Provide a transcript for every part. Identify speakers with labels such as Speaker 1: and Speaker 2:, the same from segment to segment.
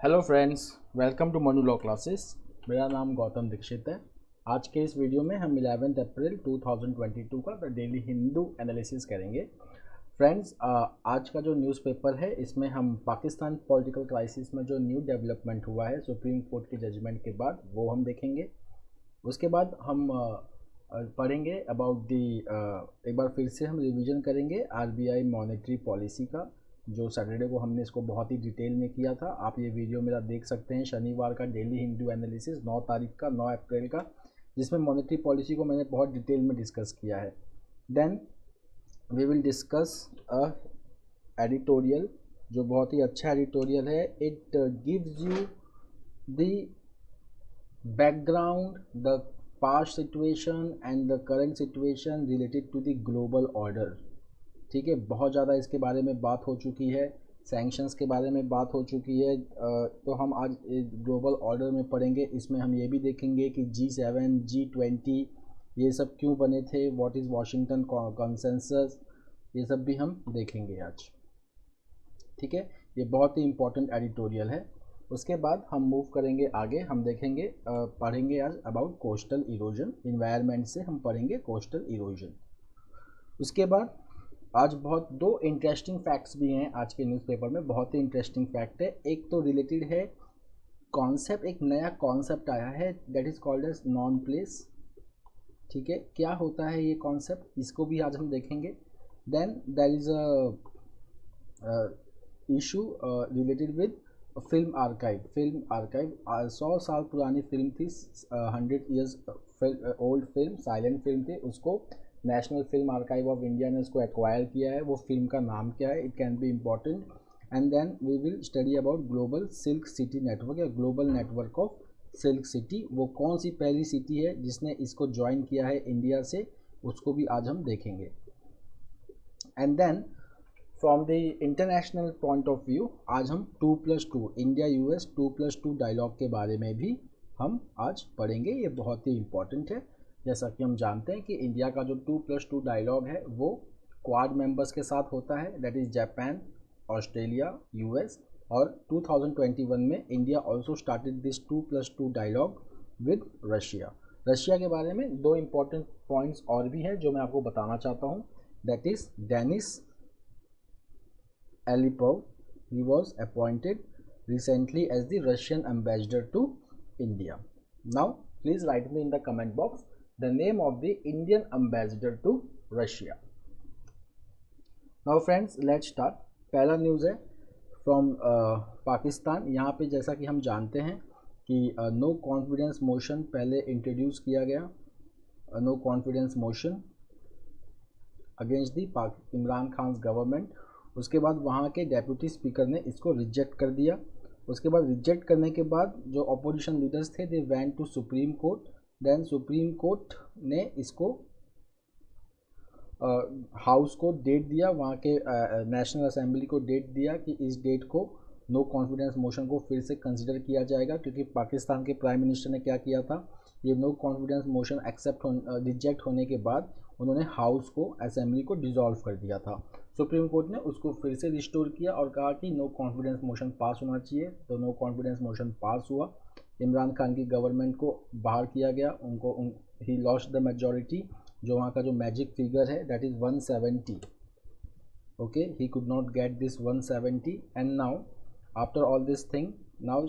Speaker 1: Hello friends, welcome to Manu law classes. मेरा नाम गौतम दीक्षित है। आज के इस वीडियो में हम 11 अप्रैल 2022 का द डेली हिंदू एनालिसिस करेंगे। फ्रेंड्स, आज का जो न्यूज़पेपर है इसमें हम पाकिस्तान पॉलिटिकल क्राइसिस में जो न्यू डेवलपमेंट हुआ है सुप्रीम कोर्ट के जजमेंट के बाद वो हम देखेंगे। उसके बाद हम पढ़ेंगे अबाउट दी एक बार फिर से हम रिवीजन करेंगे आरबीआई मॉनेटरी पॉलिसी का, जो सैटरडे को हमने इसको बहुत ही डिटेल में किया था। आप ये वीडियो मेरा देख सकते हैं शनिवार का डेली हिंदू एनालिसिस 9 तारीख का 9 अप्रैल का, जिसमें मॉनेटरी पॉलिसी को मैंने बहुत डिटेल में डिस्कस किया है। Then we will discuss a editorial जो बहुत ही अच्छा एडिटोरियल है। It gives you the background, the past situation and the current situation related to the global order। ठीक है, बहुत ज़्यादा इसके बारे में बात हो चुकी है, सैंक्शंस के बारे में बात हो चुकी है। तो हम आज ग्लोबल ऑर्डर में पढ़ेंगे। इसमें हम ये भी देखेंगे कि G7 G20 ये सब क्यों बने थे, व्हाट इज़ वाशिंगटन कॉन्सेंसस, ये सब भी हम देखेंगे आज। ठीक है, ये बहुत ही इम्पोर्टेंट एडिटोरियल है। उसके बाद हम मूव करेंगे आगे, हम देखेंगे पढ़ेंगे आज अबाउट कोस्टल इरोजन। इन्वायरमेंट से हम पढ़ेंगे कोस्टल इरोजन। उसके बाद आज बहुत दो इंटरेस्टिंग फैक्ट्स भी हैं आज के न्यूज़पेपर में, बहुत ही इंटरेस्टिंग फैक्ट है। एक तो रिलेटेड है कॉन्सेप्ट, एक नया कॉन्सेप्ट आया है that is called as non place. ठीक है, क्या होता है ये कॉन्सेप्ट, इसको भी आज हम देखेंगे। Then there is a issue related with film archive. 100 साल पुरानी फिल्म थी, 100 years old film, silent film थी, उसको national film archive of India ने उसको एक्वायर किया है। वो फिल्म का नाम क्या है, it can be important. And then we will study about global silk city network या global network of silk city. वो कौन सी पहली सिटी है जिसने इसको ज्वाइन किया है इंडिया से, उसको भी आज हम देखेंगे। And then from the international point of view आज हम 2+2 इंडिया यूएस 2+2 डायलॉग के बारे में भी हम आज पढ़ेंगे। ये बहुत ही इम्पॉर्टेंट है। जैसा कि हम जानते हैं कि इंडिया का जो 2+2 डायलॉग है वो क्वाड मेंबर्स के साथ होता है, that is Japan, Australia, US. और 2021 में India also started this 2+2 dialogue with Russia. Russia के बारे में दो इम्पॉर्टेंट पॉइंट्स और भी हैं जो मैं आपको बताना चाहता हूँ, that is Denis Alipov, he was appointed recently as the Russian ambassador to India. Now, please write me in the comment box the name of the Indian ambassador to Russia. Now friends, let's start. पहला news है from Pakistan. यहाँ पे जैसा कि हम जानते हैं कि नो कॉन्फिडेंस मोशन पहले इंट्रोड्यूस किया गया, no confidence motion against the Imran Khan government. उसके बाद वहाँ के डेप्यूटी स्पीकर ने इसको रिजेक्ट कर दिया। उसके बाद रिजेक्ट करने के बाद जो अपोजिशन लीडर्स थे they went to supreme court. Then supreme court ने इसको हाउस को डेट दिया, वहाँ के नेशनल असेंबली को डेट दिया कि इस डेट को नो कॉन्फिडेंस मोशन को फिर से कंसिडर किया जाएगा, क्योंकि पाकिस्तान के प्राइम मिनिस्टर ने क्या किया था, ये नो कॉन्फिडेंस मोशन रिजेक्ट होने के बाद उन्होंने हाउस को असेंबली को डिसॉल्व कर दिया था। सुप्रीम कोर्ट ने उसको फिर से रिस्टोर किया और कहा कि नो कॉन्फिडेंस मोशन पास होना चाहिए। तो नो कॉन्फिडेंस मोशन पास हुआ, इमरान खान की गवर्नमेंट को बाहर किया गया, उनको ही लॉस्ट द मेजॉरिटी। जो वहाँ का जो मैजिक फिगर है that is 170। Okay, he could not get this 170 and now after all this thing now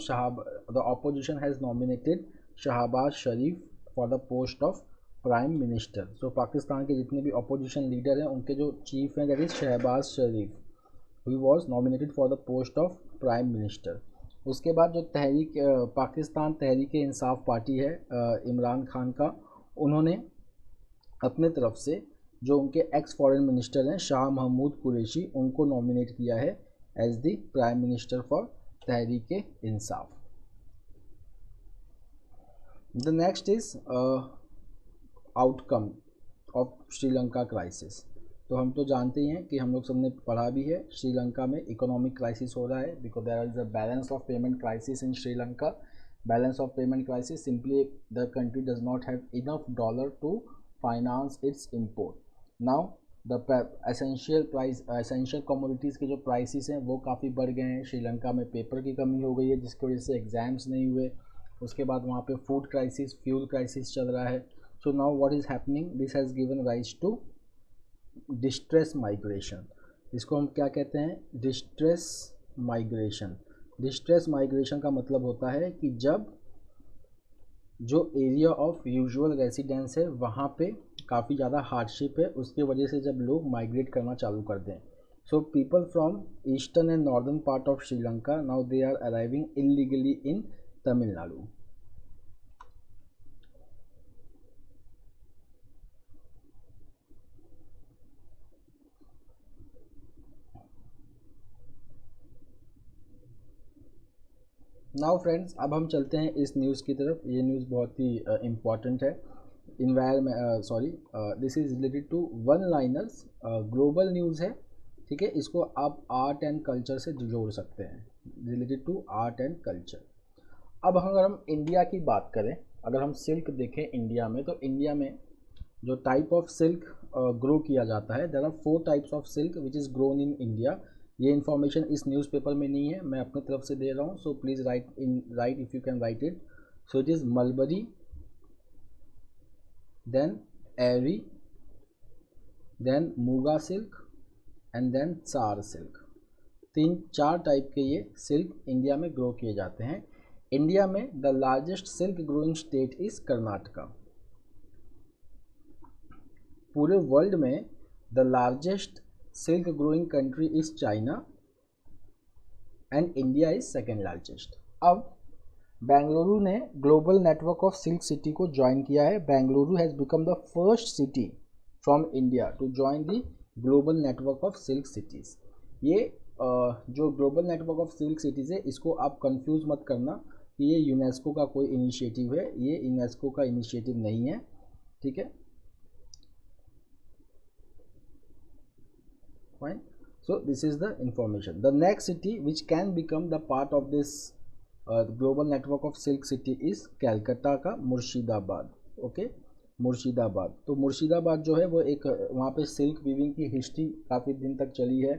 Speaker 1: the opposition has nominated Shahbaz Sharif for the post of prime minister. So Pakistan के जितने भी opposition leader हैं उनके जो चीफ हैं that is Shahbaz Sharif, he was nominated for the post of prime minister. उसके बाद जो पाकिस्तान तहरीक इंसाफ पार्टी है इमरान खान का, उन्होंने अपने तरफ से जो उनके एक्स फॉरेन मिनिस्टर हैं शाह महमूद कुरैशी, उनको नॉमिनेट किया है as the prime minister for Tehreek Insaf. The next is outcome of Sri Lanka crisis. तो हम तो जानते ही हैं कि हम लोग सबने पढ़ा भी है, श्रीलंका में इकोनॉमिक क्राइसिस हो रहा है because there is a balance of payment crisis in Sri Lanka. Balance of payment crisis simply the country does not have enough dollar to finance its import. Now the essential commodities के जो prices हैं वो काफ़ी बढ़ गए हैं। श्रीलंका में पेपर की कमी हो गई है जिसकी वजह से एग्ज़ाम्स नहीं हुए। उसके बाद वहाँ पे फूड क्राइसिस, फ्यूल क्राइसिस चल रहा है। So now what is happening, this has given rise to distress migration. इसको हम क्या कहते हैं, डिस्ट्रेस माइग्रेशन। डिस्ट्रेस माइग्रेशन का मतलब होता है कि जब जो एरिया ऑफ यूजुअल रेसिडेंस है वहाँ पे काफ़ी ज़्यादा हार्डशिप है, उसकी वजह से जब लोग माइग्रेट करना चालू कर दें। So people from eastern and northern part of Sri Lanka now they are arriving illegally in Tamil Nadu. Now friends, अब हम चलते हैं इस न्यूज़ की तरफ। ये न्यूज़ बहुत ही इम्पॉर्टेंट है। This is related to one liners, global news है। ठीक है, इसको आप आर्ट एंड कल्चर से जोड़ सकते हैं, related to art and culture. अब अगर हम इंडिया की बात करें, अगर हम सिल्क देखें इंडिया में, तो इंडिया में जो टाइप ऑफ सिल्क ग्रो किया जाता है, there are 4 types of silk which is grown in India. ये इन्फॉर्मेशन इस न्यूज़पेपर में नहीं है, मैं अपनी तरफ से दे रहा हूँ। So please write if you can write it. So it is mulberry, then eri, then muga silk and then चार सिल्क। 3-4 टाइप के ये सिल्क इंडिया में ग्रो किए जाते हैं। इंडिया में the largest silk growing state is Karnataka. पूरे वर्ल्ड में the largest silk growing country is China and India is second largest. अब बेंगलुरु ने global network of silk city को ज्वाइन किया है। Bengaluru has become the first city from India to join the global network of silk cities. ये जो global network of silk cities है, इसको आप कंफ्यूज मत करना कि ये यूनेस्को का कोई इनिशिएटिव है। ये यूनेस्को का इनिशिएटिव नहीं है, ठीक है, fine. So this is the information. The next city which can become the part of this global network of silk city is Calcutta का मुर्शिदाबाद। ओके, मुर्शिदाबाद। तो मुर्शिदाबाद जो है वो एक, वहाँ पे सिल्क वीविंग की हिस्ट्री काफ़ी दिन तक चली है,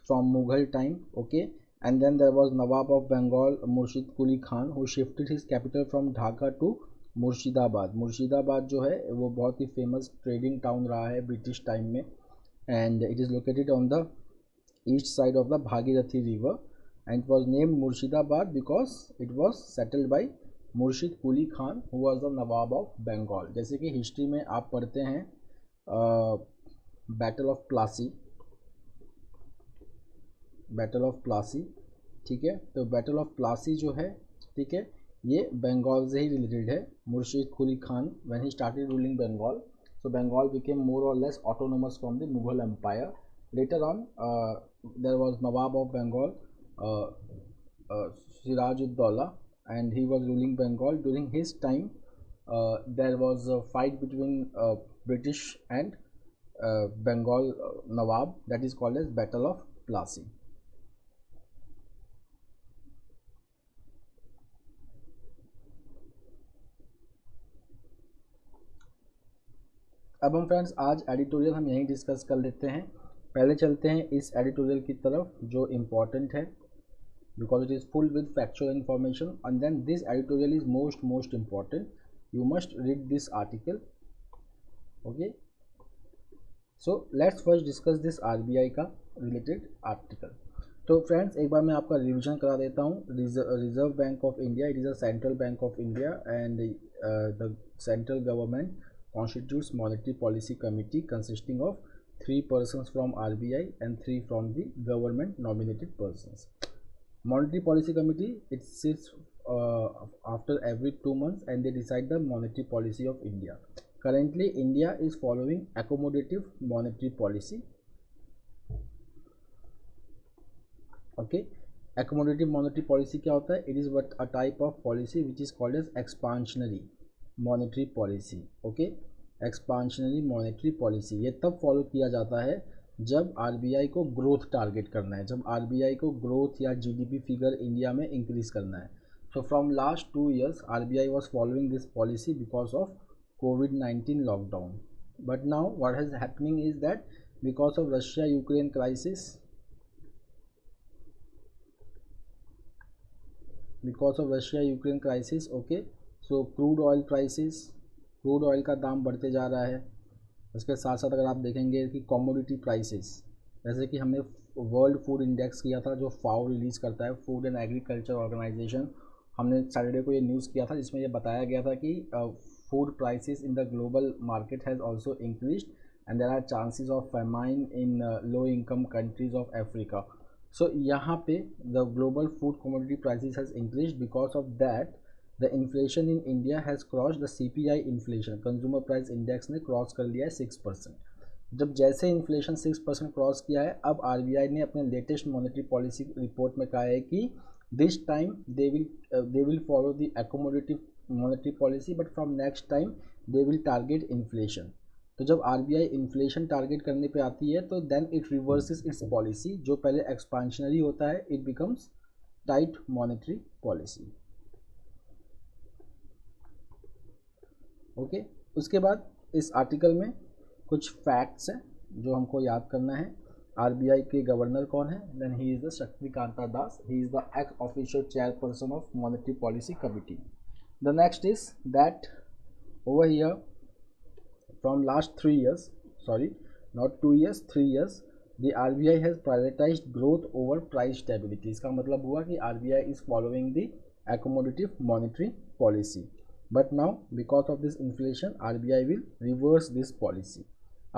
Speaker 1: from Mughal time. Okay, and then there was Nawab of Bengal Murshid Quli Khan who shifted his capital from Dhaka to Murshidabad. Murshidabad जो है वो बहुत ही फेमस ट्रेडिंग टाउन रहा है ब्रिटिश टाइम में, and it is located on the east side of the Bhagirathi river, and it was named Murshidabad because it was settled by Murshid Quli Khan who was the Nawab of Bengal। जैसे कि history में आप पढ़ते हैं battle of Plassey, battle of Plassey, ठीक है। तो battle of Plassey जो है, ठीक है, ये बंगाल से ही रिलेटेड है। Murshid Quli Khan when he started ruling Bengal, so Bengal became more or less autonomous from the Mughal Empire. Later on, there was Nawab of Bengal, uh, Siraj-ud-Daulah, and he was ruling Bengal. During his time, there was a fight between British and Bengal Nawab, that is called as Battle of Plassey. अब हम friends आज editorial हम यहीं discuss कर लेते हैं। पहले चलते हैं इस एडिटोरियल की तरफ जो इम्पॉर्टेंट है, because it is full with factual information, and then this editorial is most important, you must read this article. Okay, so let's first discuss this RBI का रिलेटेड आर्टिकल। तो फ्रेंड्स एक बार मैं आपका रिविजन करा देता हूँ। Reserve Bank of India, it is a central bank of India, and the central government constitutes monetary policy committee consisting of 3 persons from RBI and 3 from the government nominated persons. Monetary policy committee, it sits after every 2 months and they decide the monetary policy of India. Currently India is following accommodative monetary policy. Okay, accommodative monetary policy क्या होता है? It is what a type of policy which is called as expansionary monetary policy. Okay, expansionary monetary policy ये तब follow किया जाता है जब RBI को ग्रोथ टारगेट करना है, जब आरबीआई को ग्रोथ या जीडीपी फिगर इंडिया में इंक्रीज करना है। So from last 2 years RBI was following this policy because of covid lockdown, but now what is happening is that because of Russia Ukraine crisis, okay. So crude oil prices, crude oil का दाम बढ़ते जा रहा है। उसके साथ साथ अगर आप देखेंगे कि कमोडिटी प्राइसेस, जैसे कि हमने वर्ल्ड फूड इंडेक्स किया था जो फाओ रिलीज़ करता है, फूड एंड एग्रीकल्चर ऑर्गेनाइजेशन, हमने सैटरडे को ये न्यूज़ किया था जिसमें ये बताया गया था कि food prices in the global market has also increased and there are chances of famine in low income countries of Africa. So यहाँ पे the global food commodity prices has increased, because of that the inflation in India has cross the CPI inflation, consumer price index ने cross कर लिया है 6%। जब जैसे inflation 6% cross किया है, अब RBI ने अपने लेटेस्ट मॉनेटरी पॉलिसी रिपोर्ट में कहा है कि this time they will follow the accommodative monetary policy, but from next time they will target inflation. तो जब RBI इन्फ्लेशन टारगेट करने पे आती है तो then it reverses its policy, जो पहले एक्सपांशनरी होता है it becomes tight monetary policy, okay. उसके बाद इस आर्टिकल में कुछ फैक्ट्स हैं जो हमको याद करना है। RBI के गवर्नर कौन है? Then he is the Shaktikanta Das, he is the ex officio chairperson of monetary policy committee. The next is that over here from last 3 years, sorry, not 2 years, 3 years, the RBI has prioritized growth over price stability। इसका मतलब हुआ कि RBI is following the accommodative monetary policy, but now because of this inflation RBI will reverse this policy।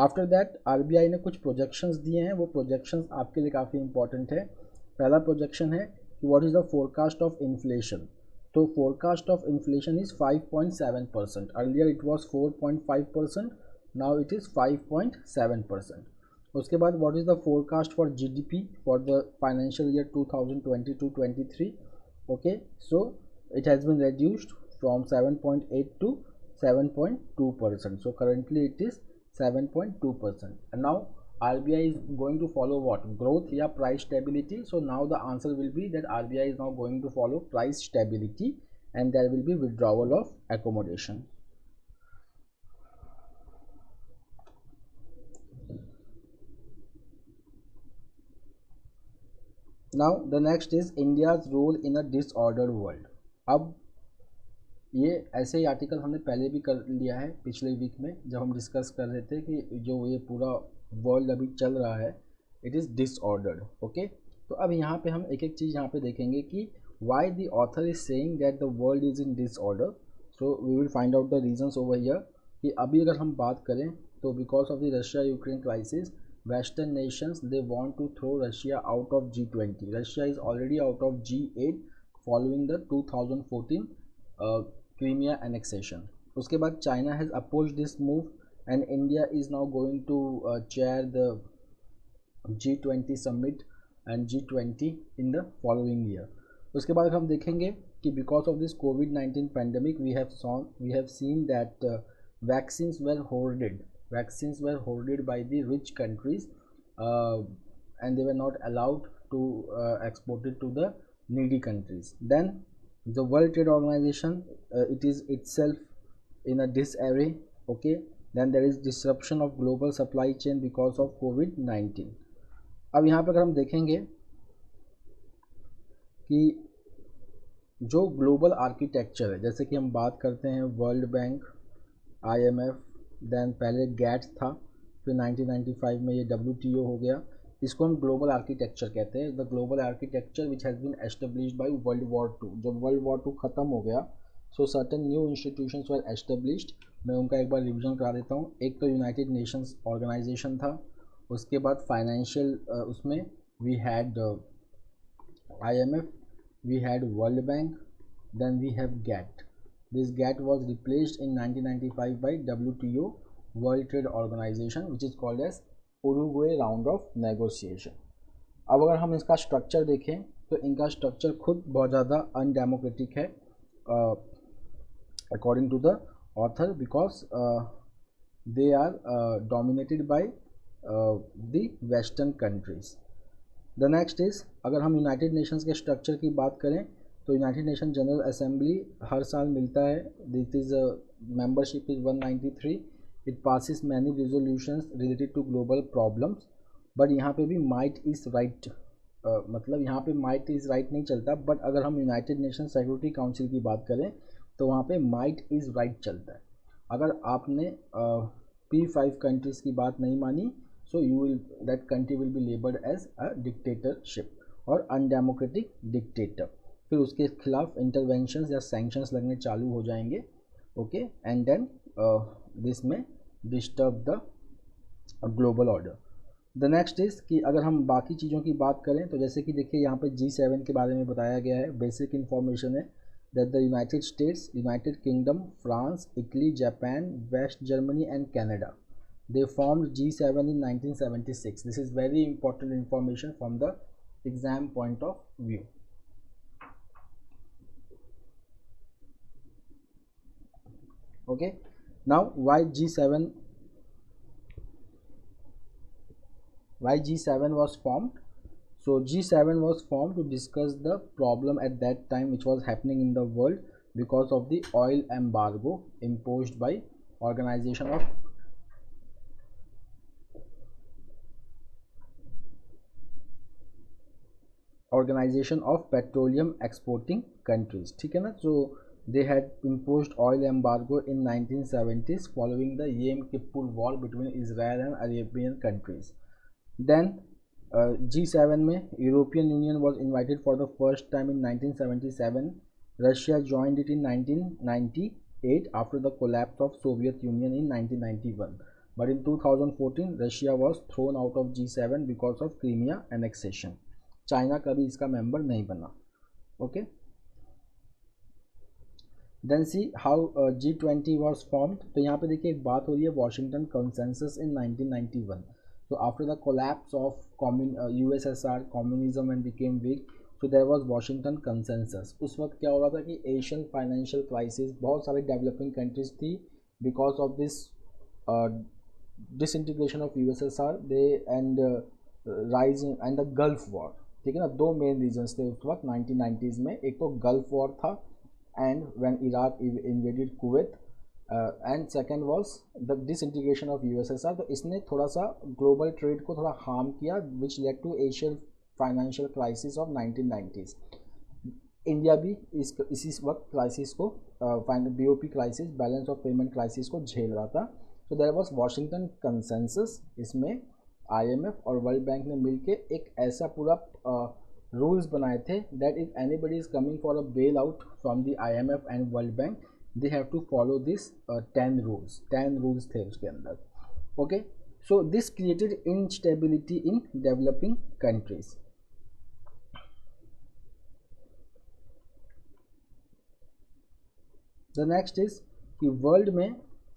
Speaker 1: after that RBI ने कुछ projections दिए हैं, वो projections आपके लिए काफ़ी important है। पहला projection है कि what is the forecast of inflation। तो forecast of inflation is 5.7%, earlier it was 4.5%, now it is 5.7%। उसके बाद what is the forecast for GDP for the financial year 2022-23, okay, so it has been reduced from 7.8 to 7.2%, so currently it is 7.2%, and now RBI is going to follow what? Growth या price stability? So now the answer will be that RBI is now going to follow price stability and there will be withdrawal of accommodation. Now the next is India's role in a disordered world। अब ये ऐसे ही article हमने पहले भी कर लिया है पिछले वीक में, जब हम डिस्कस कर रहे थे कि जो ये पूरा वर्ल्ड अभी चल रहा है इट इज़ डिसऑर्डर्ड, ओके। तो अब यहाँ पे हम एक एक चीज़ यहाँ पे देखेंगे कि why the author is saying that the world is in disorder. So we will find out the reasons over here कि अभी अगर हम बात करें तो because of the Russia Ukraine crisis western nations they want to throw Russia out of G20। Russia is already out of G8 following the 2014 Crimea annexation. उसके बाद China has oppose this move and India is now going to chair the G20 summit and G20 in the following year। उसके बाद हम देखेंगे कि because of this COVID-19 pandemic we have seen that vaccines were hoarded by the rich countries and they were not allowed to export it to the needy countries। Then the World Trade Organization it is itself in a disarray, okay। Then there is disruption of global supply chain because of COVID-19। अब यहाँ पर अगर हम देखेंगे कि जो global architecture है, जैसे कि हम बात करते हैं वर्ल्ड बैंक, IMF, देन पहले गैट्स था, फिर 1995 में ये WTO हो गया, इसको हम ग्लोबल आर्किटेक्चर कहते हैं। The global architecture which has been established by world war 2। जब वर्ल्ड वॉर 2 ख़त्म हो गया so certain new institutions were established. मैं उनका एक बार रिवीजन करा देता हूँ। एक तो यूनाइटेड नेशंस ऑर्गेनाइजेशन था, उसके बाद फाइनेंशियल उसमें we had IMF, we had world bank, then we have GATT. This GATT was replaced in 1995 by WTO, world trade organization, which is called as Uruguay round of negotiation. अब अगर हम इसका structure देखें तो इनका structure खुद बहुत ज़्यादा अनडेमोक्रेटिक है according to the author, because they are dominated by the western countries। the next is अगर हम यूनाइटेड नेशंस के स्ट्रक्चर की बात करें तो यूनाइटेड नेशन जनरल असेंबली हर साल मिलता है, this is membership is 193 it passes many resolutions related to global problems, but यहाँ पे भी माइट इज़ राइट, मतलब यहाँ पे माइट इज़ राइट नहीं चलता, बट अगर हम यूनाइटेड नेशन सिक्योरिटी काउंसिल की बात करें तो वहाँ पे माइट इज़ राइट चलता है। अगर आपने P5 कंट्रीज़ की बात नहीं मानी, so you will that country will be labelled as a dictatorship और अनडेमोक्रेटिक डिक्टेटर। फिर उसके खिलाफ इंटरवेंशंस या सैंक्शंस लगने चालू हो जाएंगे, ओके, एंड देन दिस में disturb the global order. The next is कि अगर हम बाकी चीज़ों की बात करें तो जैसे कि देखिए यहाँ पे G7 के बारे में बताया गया है। बेसिक इन्फॉर्मेशन है that the United States, United Kingdom, France, Italy, Japan, West Germany and Canada, they formed G7 in 1976. This is very important information from the exam point of view. Okay, now why G7 was formed? So G7 was formed to discuss the problem at that time which was happening in the world because of the oil embargo imposed by Organization of Petroleum Exporting Countries, ठीक है ना। So they had imposed oil embargo in 1970s following the Yom Kippur War between Israel and Arabian countries. Then G7 में European Union was invited for the first time in 1977. Russia joined it in 1998 after the collapse of Soviet Union in 1991. But in 2014, Russia was thrown out of G7 because of Crimea annexation. China कभी इसका member नहीं बना, okay. Then see how G20 was formed. तो यहाँ पे देखिए एक बात हो रही है Washington consensus in 1991। So after the collapse of USSR, communism and became weak, so there was Washington Consensus. उस वक्त क्या हो रहा था कि एशियन फाइनेंशियल क्राइसिस, बहुत सारी डेवलपिंग कंट्रीज थी because of this disintegration of USSR they and rise and the gulf war, ठीक है ना। दो मेन रीजन्स थे उस वक्त 1990s में, एक तो गल्फ वॉर था and when Iraq invaded Kuwait, and second was the disintegration of USSR। तो इसने थोड़ा सा ग्लोबल ट्रेड को थोड़ा हार्म किया which led to Asian financial crisis of 1990s। India भी इसी वक्त क्राइसिस को BOP crisis, balance of payment crisis को झेल रहा था। तो देयर वॉज वॉशिंगटन कंसेंसस। इसमें IMF और वर्ल्ड बैंक ने मिलके एक ऐसा पूरा रूल्स बनाए थे that if anybody is coming for a bail out from the IMF and world bank, they have to follow this 10 rules थे उसके अंदर, okay। So this created instability in developing countries. The next is कि world में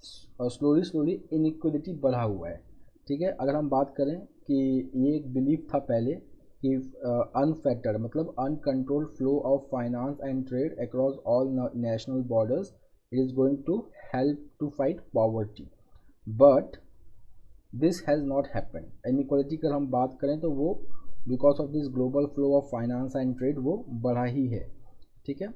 Speaker 1: slowly inequality बढ़ा हुआ है, ठीक है। अगर हम बात करें कि ये एक बिलीफ था पहले कि अनफेक्टेड मतलब uncontrolled flow of finance and trade across all national borders it is going to help to fight poverty, but this has not happened. inequality अगर हम बात करें तो वो because of this global flow of finance and trade वो बढ़ा ही है, ठीक है।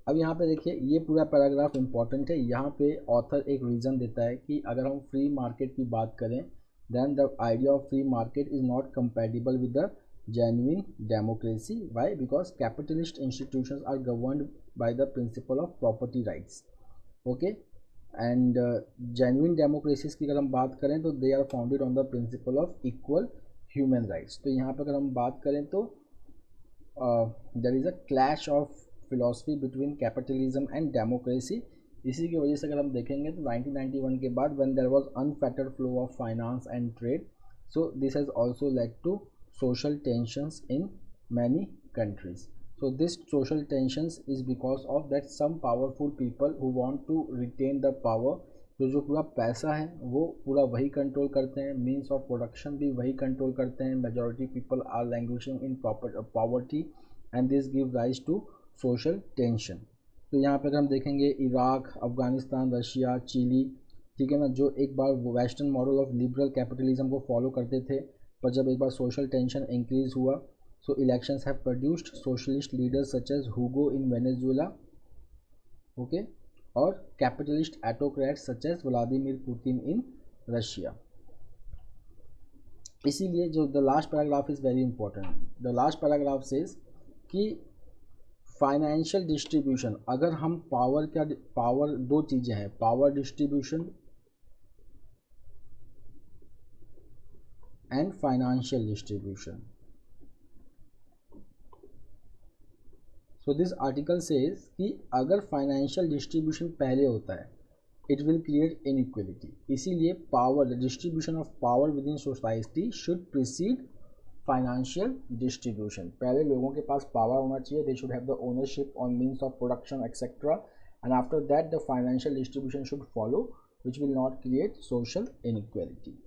Speaker 1: अब यहाँ पे देखिए ये पूरा पैराग्राफ इंपॉर्टेंट है। यहाँ पे ऑथर एक रीज़न देता है कि अगर हम फ्री मार्केट की बात करें then the idea of free market is not compatible with the genuine democracy. Why? Because capitalist institutions are governed by the principle of property rights, okay, and genuine democracies की अगर हम बात करें तो they are founded on the principle of equal human rights. तो यहाँ पर अगर हम बात करें तो there is a clash of philosophy between capitalism and democracy. इसी की वजह से अगर हम देखेंगे तो 1991 के बाद when there was unfettered flow of finance and trade, so this has also led to social tensions in many countries. So this social tensions is because of that some powerful people who want to retain the power. तो जो पूरा पैसा है वो पूरा वही control करते हैं, मीन्स ऑफ प्रोडक्शन भी वही कंट्रोल करते हैं। Majority people are languishing in poverty and this give rise to social tension. तो यहाँ पर अगर हम देखेंगे इराक, अफगानिस्तान, रशिया, चिली, ठीक है ना, जो एक बार western model of liberal capitalism को फॉलो करते थे, पर जब एक बार सोशल टेंशन इंक्रीज हुआ, so elections have produced socialist leaders such as Hugo in Venezuela okay, और capitalist autocrats such as Vladimir Putin in Russia. इसीलिए जो the last paragraph is very important. The last paragraph says कि financial distribution, अगर हम power दो चीज़ें हैं, power distribution and financial distribution. So this article says कि अगर फाइनेंशियल डिस्ट्रीब्यूशन पहले होता है इट विल क्रिएट इनइक्वलिटी, इसीलिए power, the distribution of power with in society should preceded financial distribution. पहले लोगों के पास पावर होना चाहिए, they should have the ownership on means of production etcetera, and after that the financial distribution should follow which will not create social inequality.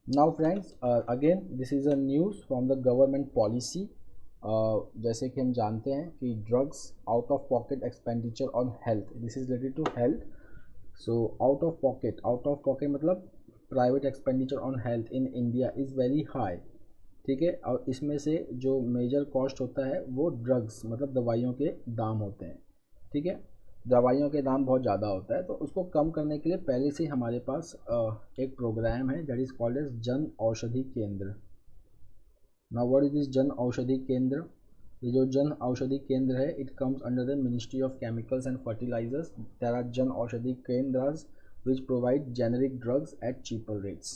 Speaker 1: Now friends, again this is a news from the government policy। जैसे कि हम जानते हैं कि drugs out of pocket expenditure on health, this is related to health. So out of pocket मतलब private expenditure on health in India is very high, ठीक है। और इसमें से जो मेजर कॉस्ट होता है वो ड्रग्स मतलब दवाइयों के दाम होते हैं, ठीक है। दवाइयों के दाम बहुत ज़्यादा होता है, तो उसको कम करने के लिए पहले से हमारे पास एक प्रोग्राम है दैट इज़ कॉल्ड एज जन औषधि केंद्र। नाउ व्हाट इज दिस जन औषधि केंद्र? ये जो जन औषधि केंद्र है it comes under the ministry of chemicals and fertilizers. There are Jan Aushadhi केंद्रास which provide generic drugs at cheaper rates.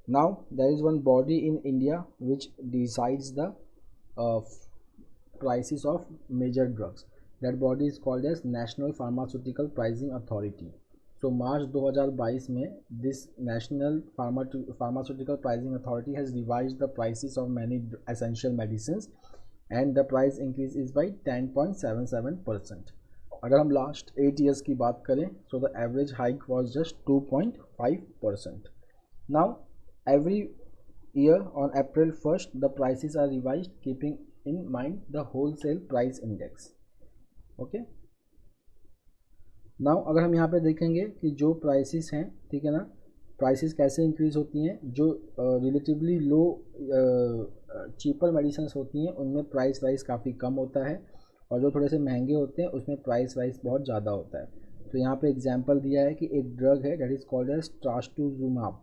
Speaker 1: Now there is one body in India which decides the prices of major drugs. That body is called as National Pharmaceutical Pricing Authority. So March 2022 में this National Pharmaceutical Pricing Authority has revised the prices of many essential medicines and the price increase is by 10.77%. अगर हम last 8 years की बात करें so the average hike was just 2.5%. Now every year on April 1st the prices are revised keeping in mind the wholesale price index. Okay, now अगर हम यहाँ पे देखेंगे कि जो प्राइसेस हैं, ठीक है ना, प्राइसेस कैसे इंक्रीज़ होती हैं, जो रिलेटिवली लो चीपर मेडिसिन होती हैं उनमें प्राइस राइज काफ़ी कम होता है, और जो थोड़े से महंगे होते हैं उसमें प्राइस राइज बहुत ज़्यादा होता है। तो यहाँ पे एग्जांपल दिया है कि एक ड्रग है दैट इज़ कॉल्ड एज ट्रास्टुजुमाब।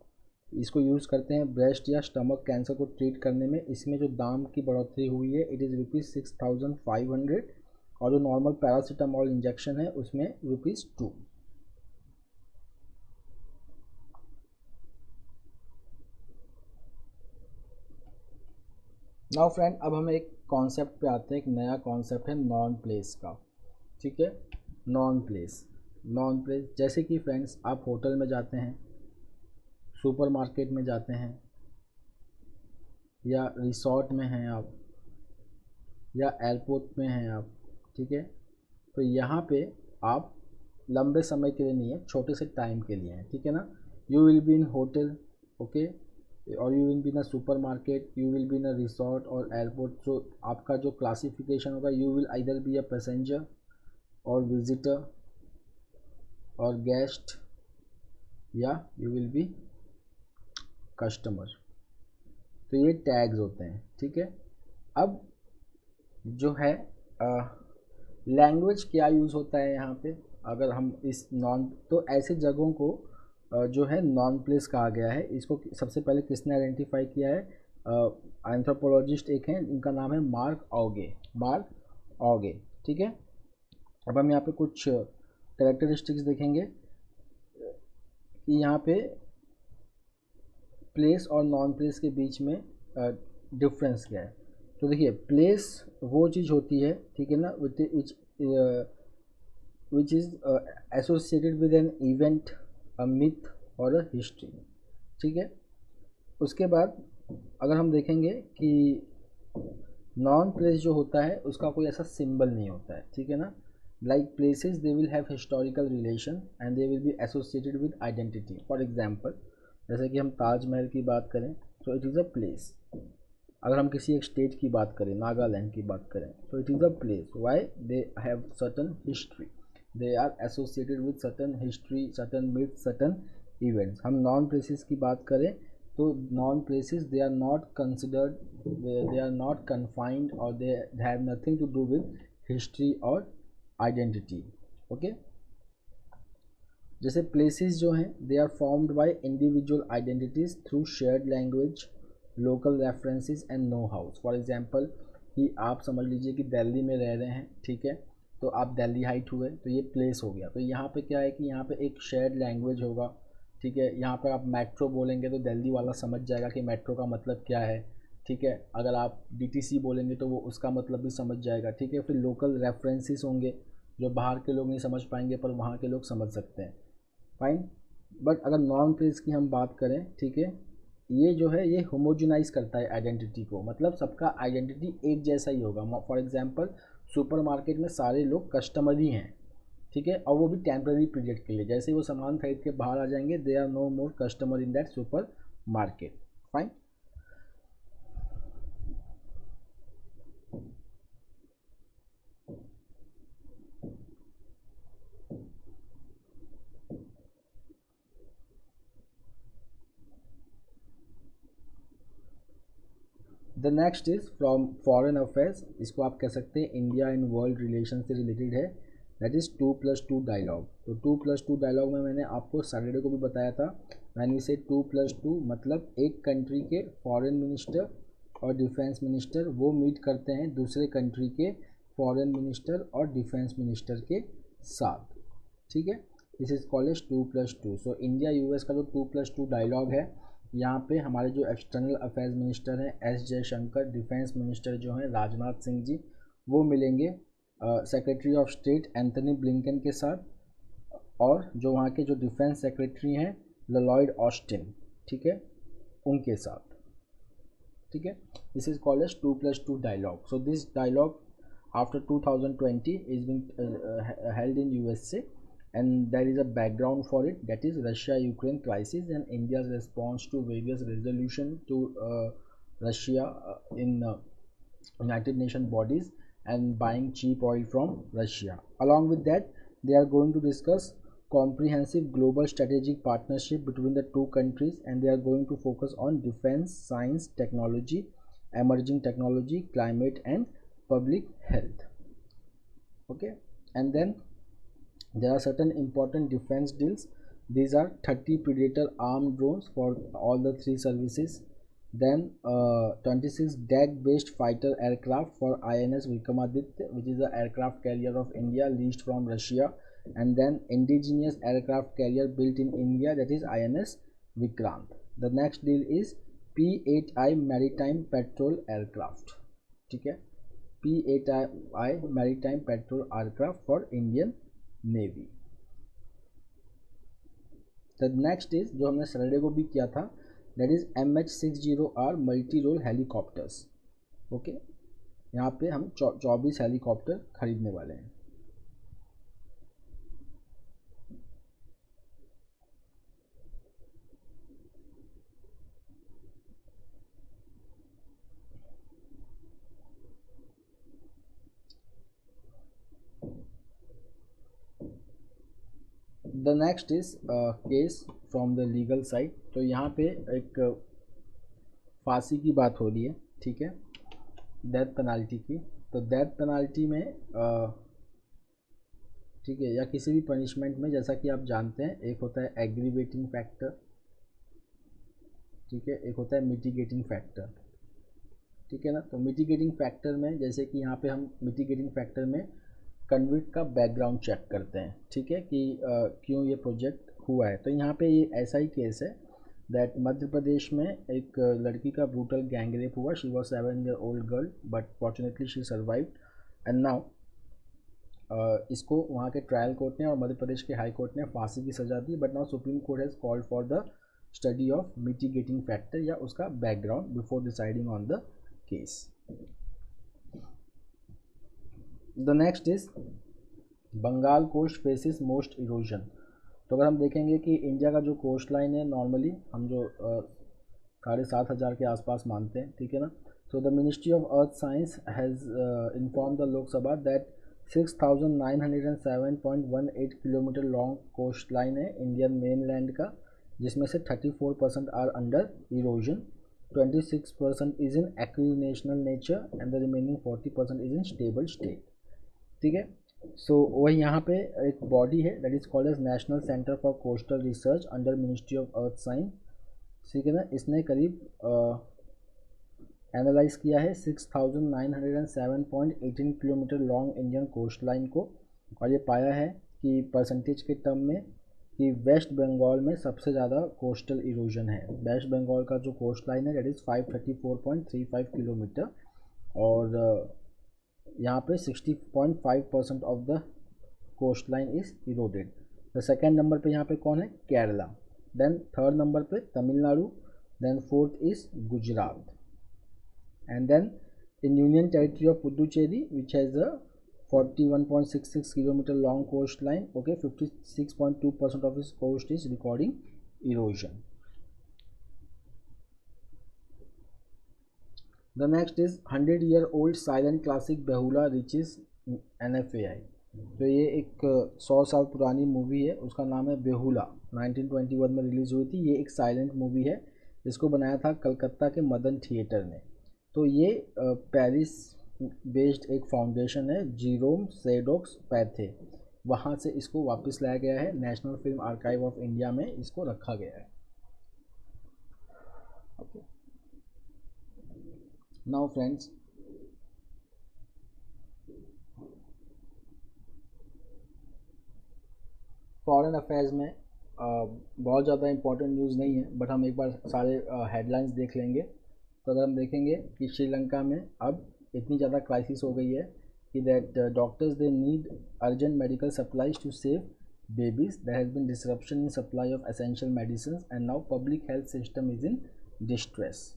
Speaker 1: इसको यूज़ करते हैं ब्रेस्ट या स्टमक कैंसर को ट्रीट करने में। इसमें जो दाम की बढ़ोतरी हुई है इट इज़ ₹6,500, और जो नॉर्मल पैरासीटामोल इंजेक्शन है उसमें ₹2। नाउ फ्रेंड, अब हम एक कॉन्सेप्ट पे आते हैं, एक नया कॉन्सेप्ट है नॉन प्लेस का, ठीक है। नॉन प्लेस जैसे कि फ्रेंड्स आप होटल में जाते हैं, सुपरमार्केट में जाते हैं, या रिसोर्ट में हैं आप, या एयरपोर्ट में हैं आप, ठीक है। तो यहाँ पे आप लंबे समय के लिए नहीं है, छोटे से टाइम के लिए हैं, ठीक है ना। You will be in hotel, okay, और you will be in a supermarket, you will be in a resort और एयरपोर्ट। तो आपका जो क्लासिफिकेशन होगा, you will either be a passenger और विजिटर और गेस्ट, या यू विल बी कस्टमर। तो ये टैग्स होते हैं, ठीक है। अब जो है लैंग्वेज क्या यूज़ होता है यहाँ पे, अगर हम इस नॉन, तो ऐसे जगहों को जो है नॉन प्लेस कहा गया है। इसको सबसे पहले किसने आइडेंटिफाई किया है? एंथ्रोपोलॉजिस्ट एक हैं, इनका नाम है मार्क ऑगे, ठीक है। अब हम यहाँ पे कुछ कैरेक्टरिस्टिक्स देखेंगे कि यहाँ पे प्लेस और नॉन प्लेस के बीच में डिफरेंस क्या है। तो देखिए, प्लेस वो चीज़ होती है, ठीक है ना, which is associated with an event, a myth और अ हिस्ट्री, ठीक है। उसके बाद अगर हम देखेंगे कि नॉन प्लेस जो होता है उसका कोई ऐसा सिंबल नहीं होता है, ठीक है ना। Like places they will have historical relation and they will be associated with identity. For example, जैसे कि हम ताजमहल की बात करें तो इट इज़ अ प्लेस। अगर हम किसी एक स्टेट की बात करें, नागालैंड की बात करें, तो it is a place. Why? They have certain history, they are associated with certain history, certain myth, certain events. हम नॉन प्लेसेस की बात करें तो non places they are not considered, they are not confined और they have nothing to do with history और identity. Okay, जैसे places जो हैं they are formed by individual identities through shared language, local references and know how. For example कि आप समझ लीजिए कि दिल्ली में रह रहे हैं, ठीक है, तो आप दिल्ली हाइट हुए तो ये प्लेस हो गया। तो यहाँ पे क्या है कि यहाँ पे एक शेयर्ड लैंग्वेज होगा, ठीक है। यहाँ पर आप मेट्रो बोलेंगे तो दिल्ली वाला समझ जाएगा कि मेट्रो का मतलब क्या है, ठीक है। अगर आप डीटीसी बोलेंगे तो वो उसका मतलब भी समझ जाएगा, ठीक है। फिर लोकल रेफरेंसेस होंगे जो बाहर के लोग नहीं समझ पाएंगे पर वहाँ के लोग समझ सकते हैं, फाइन। बट अगर नॉन प्लेस की हम बात करें, ठीक है, ये जो है ये होमोजेनाइज करता है आइडेंटिटी को, मतलब सबका आइडेंटिटी एक जैसा ही होगा। फॉर एग्जांपल सुपरमार्केट में सारे लोग कस्टमर ही हैं, ठीक है, और वो भी टेम्पररी पीरियड के लिए। जैसे ही वो सामान खरीद के बाहर आ जाएंगे they are no more customer in that supermarket, fine. The next is from foreign affairs, इसको आप कह सकते हैं इंडिया एंड वर्ल्ड रिलेशन से रिलेटेड है, दैट इज़ 2+2 डायलॉग। तो 2+2 डायलॉग में मैंने आपको सैटरडे को भी बताया था, मैंने इसे 2+2 मतलब एक कंट्री के फॉरेन मिनिस्टर और डिफेंस मिनिस्टर वो मीट करते हैं दूसरे कंट्री के फॉरेन मिनिस्टर और डिफेंस मिनिस्टर के साथ, ठीक है। This is called as 2+2। So India US का जो 2+2 डायलॉग है, यहाँ पे हमारे जो एक्सटर्नल अफेयर्स मिनिस्टर हैं एस जयशंकर, डिफेंस मिनिस्टर जो हैं राजनाथ सिंह जी, वो मिलेंगे secretary of state Anthony Blinken के साथ, और जो वहाँ के जो डिफेंस सेक्रेटरी हैं लॉयड ऑस्टिन, ठीक है, उनके साथ, ठीक है। This is called as 2+2 dialogue. So this dialogue after 2020 is being held in USA, and there is a background for it, that is Russia-Ukraine crisis and India's response to various resolution to Russia in United Nations bodies and buying cheap oil from Russia. Along with that, they are going to discuss comprehensive global strategic partnership between the two countries, and they are going to focus on defense, science, technology, emerging technology, climate and public health. Okay, and then there are certain important defense deals. These are 30 Predator armed drones for all the three services, then 26 deck based fighter aircraft for INS Vikramaditya, which is the aircraft carrier of India leased from Russia, and then indigenous aircraft carrier built in India, that is INS Vikrant. The next deal is P8I maritime patrol aircraft, ठीक है, P8I maritime patrol aircraft for Indian Navy. The next is जो हमने Saturday को भी किया था, that is MH60R multi role helicopters. Okay, यहाँ पे हम 24 हेलीकॉप्टर खरीदने वाले हैं। The next is case from the legal side. तो यहाँ पे एक फांसी की बात हो रही है, ठीक है, डेथ पेनाल्टी की। तो डेथ पेनाल्टी में ठीक है, या किसी भी पनिशमेंट में, जैसा कि आप जानते हैं, एक होता है एग्रीवेटिंग फैक्टर, ठीक है, एक होता है मिटिगेटिंग फैक्टर, ठीक है ना। तो मिटिगेटिंग फैक्टर में, जैसे कि यहाँ पे हम मिटिगेटिंग फैक्टर में कन्विक्ट का बैकग्राउंड चेक करते हैं, ठीक है, कि क्यों ये प्रोजेक्ट हुआ है। तो यहाँ पे ये ऐसा ही केस है दैट मध्य प्रदेश में एक लड़की का ब्रूटल गैंग रेप हुआ। She was 7 year old girl but fortunately she survived, and now इसको वहाँ के ट्रायल कोर्ट ने और मध्य प्रदेश के हाई कोर्ट ने फांसी की सज़ा दी। But now supreme court has called for the study of mitigating factor या उसका background before deciding on the case. The next is Bengal coast faces most erosion. तो अगर हम देखेंगे कि इंडिया का जो कोस्ट लाइन है, नॉर्मली हम जो 7,500 के आसपास मानते हैं, ठीक है ना। So the ministry of earth science has inform the Lok Sabha that 6,907.18 kilometre long coast line है इंडियन मेन लैंड का, जिसमें से 34% are under erosion, 26% is in accretional nature and the remaining 40% is in stable state. ठीक है, so वही यहाँ पे एक बॉडी है that is called as national centre for coastal research under ministry of earth science. ठीक है ना, इसने करीब एनालाइज किया है 6907.18 kilometre long Indian coast line को, और ये पाया है कि परसेंटेज के टर्म में कि वेस्ट बंगाल में सबसे ज़्यादा कोस्टल इरोजन है। वेस्ट बंगाल का जो कोस्ट लाइन है दैट इज़ 534.35 किलोमीटर, और यहाँ पे 60.5% of the coast line is eroded. The second number पे यहाँ पे कौन है? केरला। देन थर्ड नंबर पे Tamil Nadu, then fourth is Gujarat, and then in Union Territory of Puducherry, which has a 41.66 kilometer long coastline, okay, 56.2% of its coast is recording erosion. The next is 100-year-old silent classic Behula reaches NFAI. तो ये एक 100 साल पुरानी movie है, उसका नाम है बेहुला, 1921 में रिलीज़ हुई थी। ये एक साइलेंट मूवी है, इसको बनाया था कलकत्ता के मदन थिएटर ने। तो ये पेरिस बेस्ड एक फाउंडेशन है, जीरोम सेडोक्स पैथे, वहाँ से इसको वापस लाया गया है, national film archive of India में इसको रखा गया है। Okay, now friends, foreign affairs में बहुत ज़्यादा इंपॉर्टेंट न्यूज़ नहीं है, बट हम एक बार सारे हेडलाइंस देख लेंगे। तो अगर हम देखेंगे कि श्रीलंका में अब इतनी ज़्यादा क्राइसिस हो गई है कि that doctors they need urgent medical supplies to save babies, there has been disruption in supply of essential medicine and now public health system is in distress.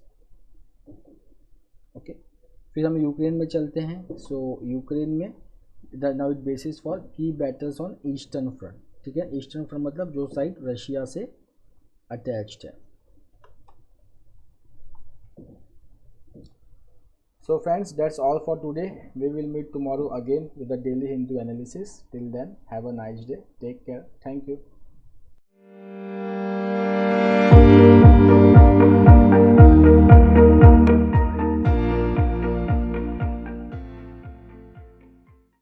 Speaker 1: Okay, फिर हम यूक्रेन में चलते हैं। सो यूक्रेन में now it braces for key battles on eastern front. ठीक है, eastern front मतलब जो साइड रशिया से अटैच्ड है। So friends, that's all for today. We will meet tomorrow again with the daily Hindu analysis. Till then, have a nice day. Take care. Thank you.